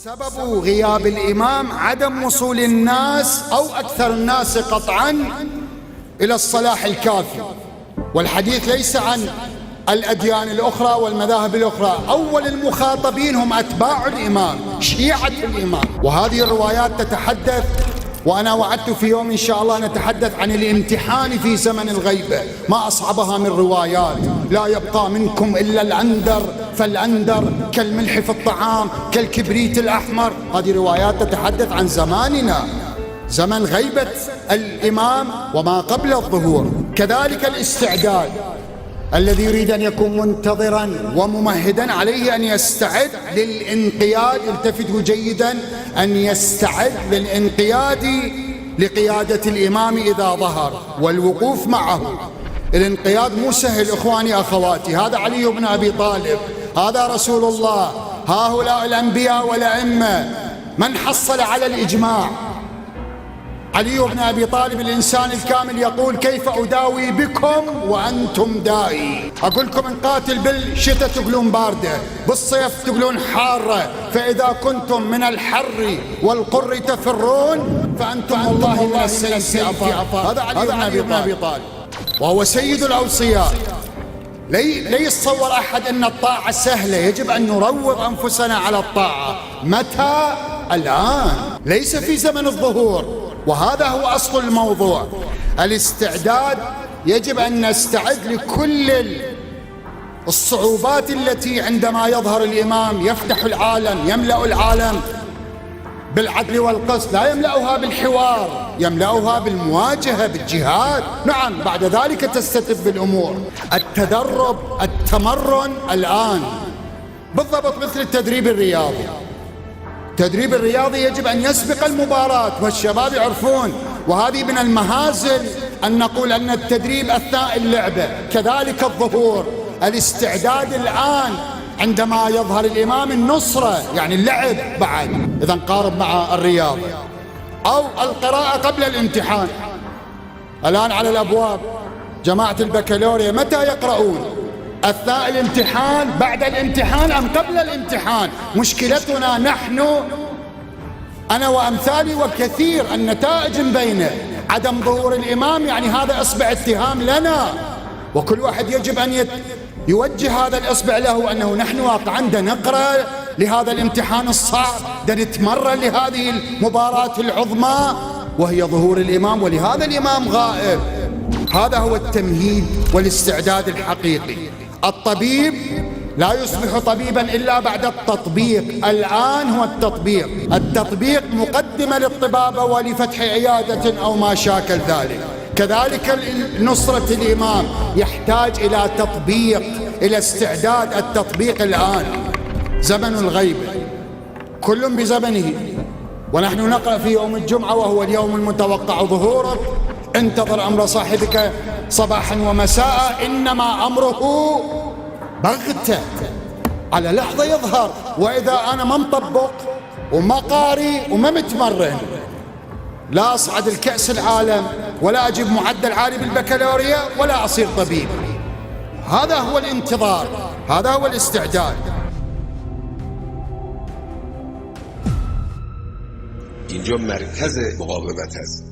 سبب غياب الإمام عدم وصول الناس أو أكثر الناس قطعا إلى الصلاح الكافي. والحديث ليس عن الأديان الأخرى والمذاهب الأخرى، أول المخاطبين هم أتباع الإمام، شيعة الإمام. وهذه الروايات تتحدث، وأنا وعدت في يوم إن شاء الله نتحدث عن الامتحان في زمن الغيبة، ما أصعبها من روايات. لا يبقى منكم إلا الأندر، فالأندر كالملح في الطعام كالكبريت الأحمر. هذه روايات تتحدث عن زماننا، زمن غيبة الإمام وما قبل الظهور. كذلك الاستعداد، الذي يريد أن يكون منتظرا وممهدا عليه أن يستعد للانقياد. التفتوا جيدا، أن يستعد للانقياد لقيادة الإمام إذا ظهر والوقوف معه. الانقياد مو سهل إخواني أخواتي. هذا علي بن أبي طالب، هذا رسول الله، هؤلاء الأنبياء والأئمة. من حصل على الإجماع؟ علي بن أبي طالب الإنسان الكامل يقول: كيف أداوي بكم وأنتم دائي؟ أقول لكم إن قاتل بالشتاء تقولون باردة، بالصيف تقولون حارة، فإذا كنتم من الحر والقر تفرون فأنتم والله من السيف أفار. هذا علي بن أبي طالب، وهو سيد الأوصياء. لا يتصور أحد أن الطاعة سهلة، يجب أن نروض أنفسنا على الطاعة. متى؟ الآن، ليس في زمن الظهور. وهذا هو أصل الموضوع. الاستعداد، يجب أن نستعد لكل الصعوبات التي عندما يظهر الإمام يفتح العالم، يملأ العالم بالعدل والقسط، لا يملأها بالحوار، يملأها بالمواجهة بالجهاد. نعم، بعد ذلك تستتب الأمور. التدرب، التمرن الآن، بالضبط مثل التدريب الرياضي. التدريب الرياضي يجب أن يسبق المباراة، والشباب يعرفون. وهذه من المهازل أن نقول أن التدريب أثناء اللعبة. كذلك الظهور، الاستعداد الآن عندما يظهر الإمام، النصرة يعني اللعب بعد. إذا قارب مع الرياضة. أو القراءة قبل الامتحان. الآن على الأبواب جماعة البكالوريا متى يقرؤون؟ أثناء الامتحان، بعد الامتحان، أم قبل الامتحان؟ مشكلتنا نحن، أنا وأمثالي وكثير، النتائج بينه. عدم ظهور الإمام يعني هذا إصبع اتهام لنا، وكل واحد يجب أن يوجه هذا الإصبع له، أنه نحن واقعا نقرأ لهذا الامتحان الصعب، نتمرن لهذه المباراة العظمى وهي ظهور الإمام، ولهذا الإمام غائب. هذا هو التمهيد والاستعداد الحقيقي. الطبيب لا يصبح طبيبا إلا بعد التطبيق. الآن هو التطبيق. التطبيق مقدمة للطبابة ولفتح عيادة أو ما شاكل ذلك. كذلك نصرة الإمام يحتاج إلى تطبيق، إلى استعداد. التطبيق الآن، زمن الغيبة، كل بزمنه. ونحن نقرأ في يوم الجمعة وهو اليوم المتوقع ظهوره: انتظر أمر صاحبك صباحا ومساء، إنما أمره بغتة، على لحظة يظهر. وإذا أنا ما مطبق وما قاري وما متمرن، لا أصعد الكأس العالم، ولا أجيب معدل عالي بالبكالوريا، ولا أصير طبيب. هذا هو الانتظار، هذا هو الاستعداد. اینجا مرکز مقاومت است.